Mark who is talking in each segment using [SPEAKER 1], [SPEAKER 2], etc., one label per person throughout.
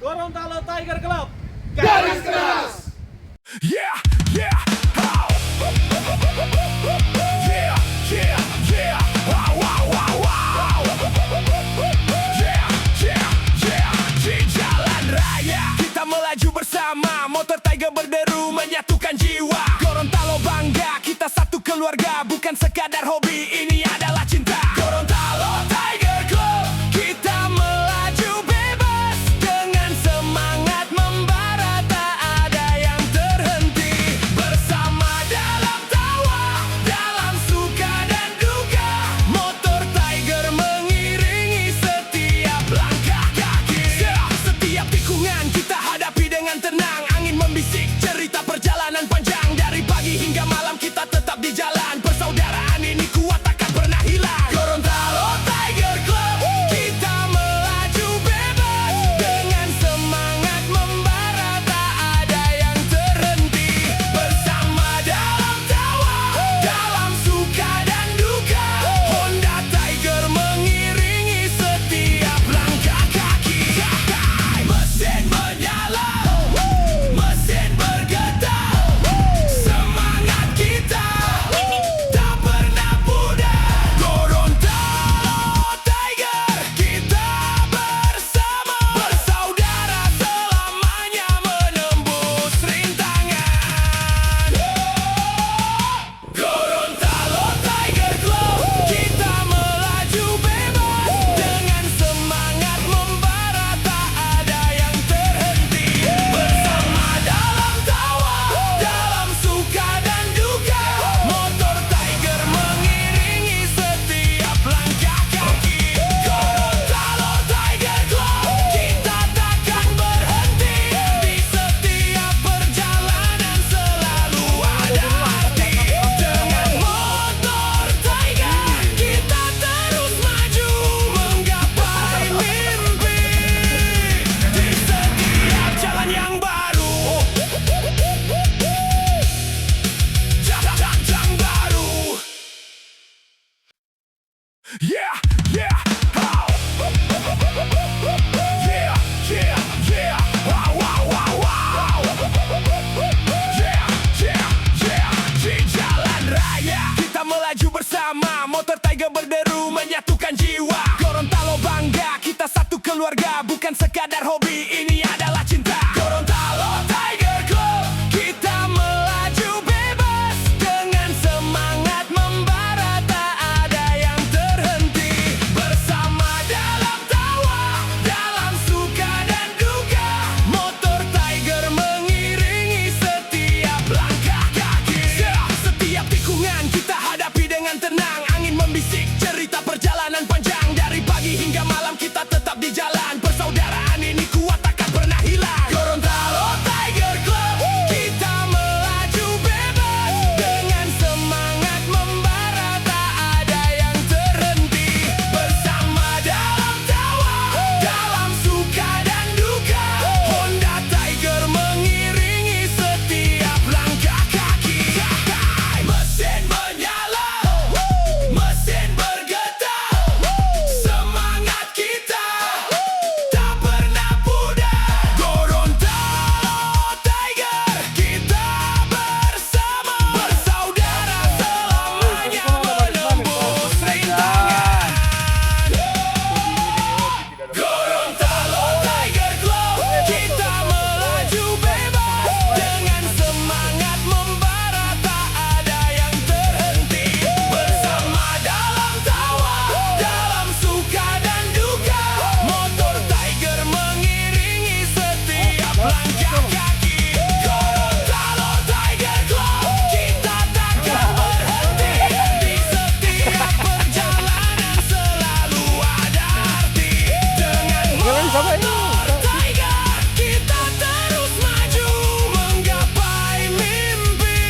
[SPEAKER 1] Gorontalo Tiger Club.
[SPEAKER 2] Garis keras.
[SPEAKER 3] Yeah, yeah, how? Yeah, yeah, yeah, wow, wow, wow, wow. Yeah, yeah, yeah, di jalan raya kita melaju bersama, motor Tiger berderu menyatukan jiwa. Gorontalo bangga, kita satu keluarga, bukan sekadar hobi, ini adalah cinta. Gorontalo Tiger Club, kita melaju bebas dengan semangat membara, tak ada yang terhenti. Bersama dalam tawa, dalam suka dan duka, motor Tiger mengiringi setiap langkah kaki. Setiap tikungan kita hadapi dengan tenang, angin membisik cerita perjalanan panjang. Dari pagi hingga malam kita tetap di jalan, persaudaraan ini kuat takkan pernah hilang. Gorontalo Tiger Club, kita melaju bebas dengan semangat membara, tak ada yang terhenti. Bersama dalam tawa, dalam suka dan duka, Honda Tiger mengiringi setiap langkah kaki. Mesin menyala, mesin bergetar, semangat kita tak pernah pudar. Gorontalo Tiger, kita bersama, bersaudara selamanya menembus rintangan. Gorontalo Tiger Club, kita melaju bebas dengan semangat membara, tak ada yang terhenti. Bersama dalam tawa, dalam suka dan duka, motor Tiger mengiringi setiap langkah kaki. Gorontalo Tiger Club, kita takkan berhenti. Di setiap perjalanan selalu ada arti. Dengan motor Tiger, kita terus maju menggapai mimpi. Di setiap jalan yang baru, jalan baru. Yeah, yeah, how? Yeah, yeah, yeah, wow, wow, wow, wow. Yeah, yeah, yeah, di jalan raya kita melaju bersama, motor Tiger berderu menyatukan jiwa. Gorontalo bangga, kita satu keluarga, bukan sekadar hobi, ini adalah cinta. Gorontalo Tiger Club, kita melaju bebas dengan semangat membara, tak ada yang terhenti. Bersama dalam tawa, dalam suka dan duka, motor Tiger mengiringi setiap langkah kaki. Setiap tikungan kita hadapi dengan tenang, angin membisik cerita perjalanan panjang. Dari pagi hingga malam kita tetap di jalan, persaudaraan ini kuat takkan pernah hilang. Gorontalo Tiger Club, kita melaju bebas dengan semangat membara, tak ada yang terhenti. Bersama dalam tawa, dalam suka dan duka, Honda Tiger mengiringi setiap langkah kaki. Mesin menyala, mesin bergetar, semangat kita tak pernah pudar. Gorontalo Tiger, kita bersama, bersaudara selamanya menembus rintangan. Gorontalo Tiger Club, kita melaju bebas dengan semangat membara, tak ada yang terhenti. Bersama dalam tawa, dalam suka dan duka, motor Tiger mengiringi setiap langkah kaki. Gorontalo Tiger Club, kita takkan berhenti. Di setiap perjalanan selalu ada arti. Dengan motor Tiger, kita terus maju menggapai mimpi.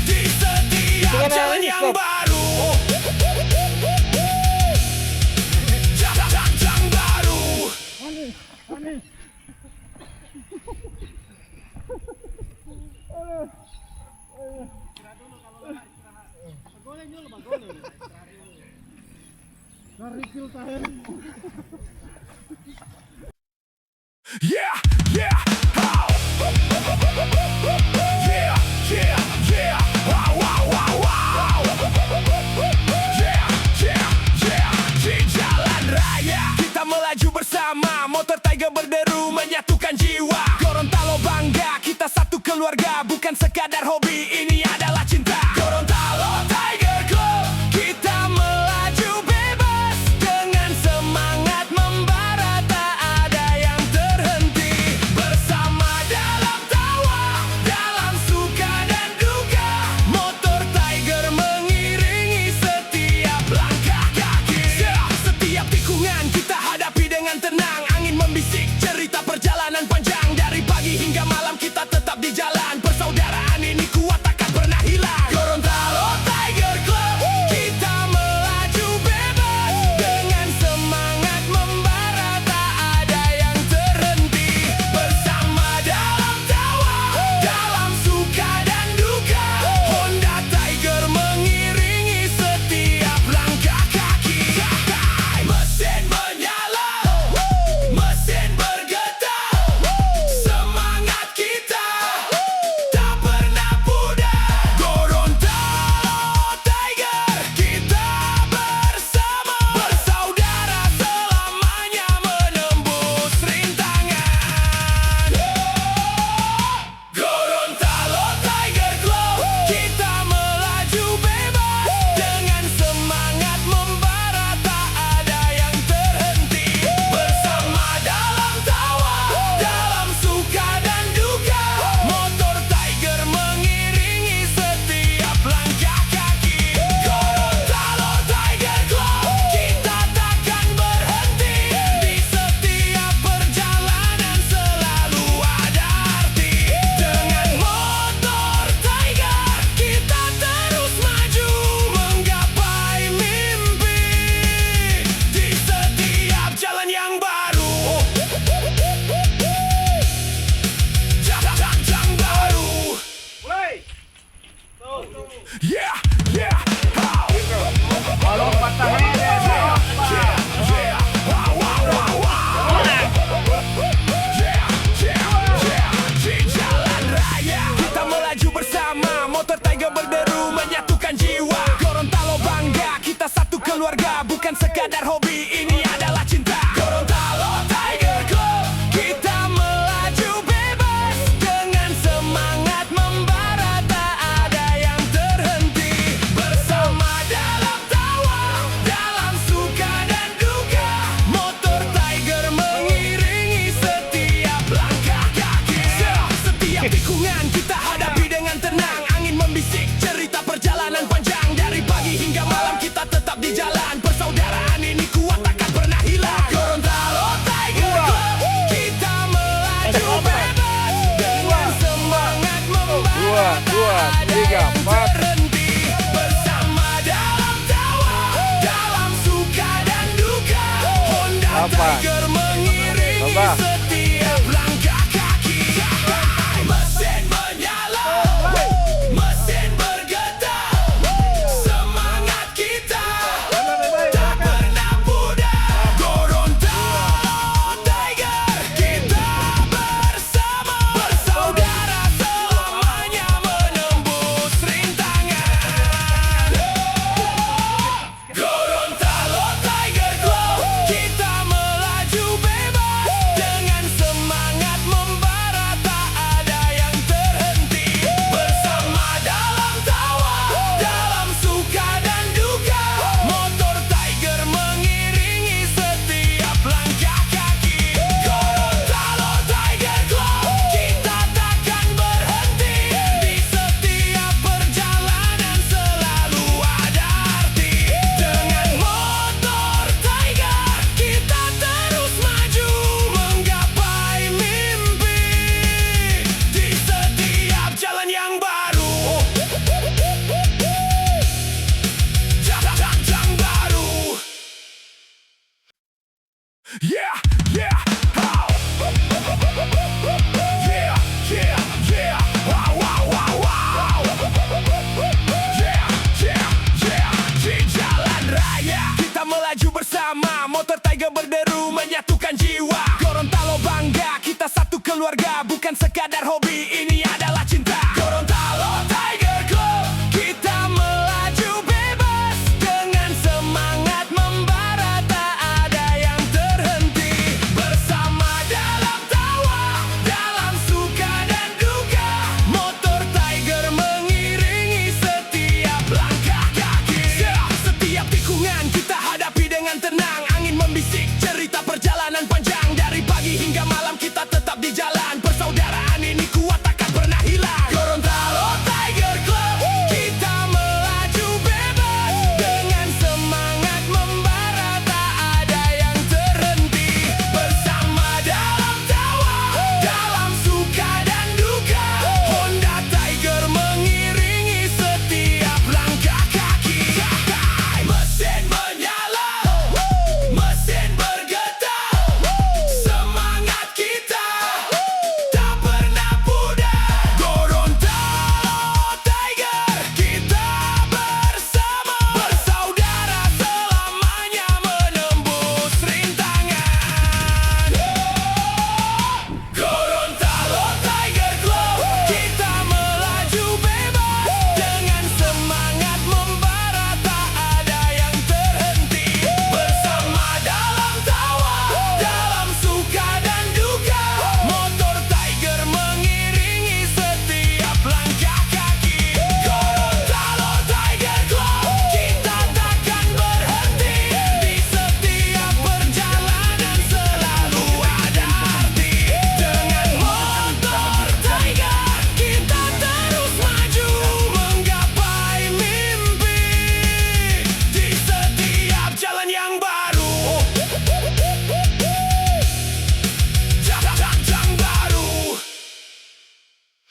[SPEAKER 3] Di setiap jalan yang baru, jalan baru.
[SPEAKER 1] Refill tayar.
[SPEAKER 3] Yeah, yeah, how? Yeah, yeah, yeah, wow, wow, wow, wow. Yeah, yeah, yeah, di jalan raya kita melaju bersama, motor Tiger berderu menyatukan jiwa. Gorontalo bangga, kita satu keluarga, bukan sekadar hobi, ini adalah cinta. Gorontalo Tiger Club, kita melaju bebas dengan semangat membara, tak ada yang terhenti. Bersama dalam tawa, dalam suka dan duka, motor Tiger mengiringi setiap langkah kaki. Setiap tikungan kita hadapi dengan tenang, angin membisik cerita perjalanan panjang. Dari pagi hingga malam kita tetap di jalan, persaudaraan ini kuat takkan pernah hilang. Gorontalo Tiger Club, kita melaju bebas dengan semangat membara, tak ada yang terhenti. Bersama dalam tawa, dalam suka dan duka, Honda Tiger mengiringi setiap langkah kaki. Mesin menyala, mesin bergetar, semangat kita tak pernah pudar. Gorontalo Tiger, kita bersama, bersaudara selamanya menembus rintangan. Gorontalo Tiger Club, kita melaju bebas dengan semangat membara, tak ada yang terhenti. Bersama dalam tawa, dalam suka dan duka, motor Tiger mengiringi setiap langkah kaki. Gorontalo Tiger Club, kita takkan berhenti. Di setiap perjalanan selalu ada arti. Dengan motor Tiger, kita terus maju menggapai mimpi. Di setiap jalan yang baru, jalan baru. Yeah, yeah, how? Yeah, yeah, wow, wow, wow, wow. Yeah, yeah, yeah, di jalan raya kita melaju bersama, motor Tiger berderu menyatukan jiwa. Gorontalo bangga, kita satu keluarga, bukan sekadar hobi, ini adalah cinta. Gorontalo Tiger Club, kita melaju bebas dengan semangat membara, tak ada yang terhenti. Bersama dalam tawa, dalam suka dan duka, motor Tiger mengiringi setiap langkah kaki. Setiap tikungan kita hadapi dengan tenang, angin membisik cerita perjalanan panjang. Dari pagi hingga malam kita tetap di jalan, persaudaraan ini kuat takkan pernah hilang. Gorontalo Tiger Club, kita melaju bebas dengan semangat membara, tak ada yang terhenti. Bersama dalam tawa, dalam suka dan duka, Honda Tiger mengiringi setiap langkah kaki. Mesin menyala, mesin bergetar, semangat kita tak pernah pudar. Gorontalo Tiger, kita bersama, bersaudara selamanya menembus rintangan. Gorontalo Tiger Club, kita melaju bebas keluarga, bukan sekadar hobi. Ini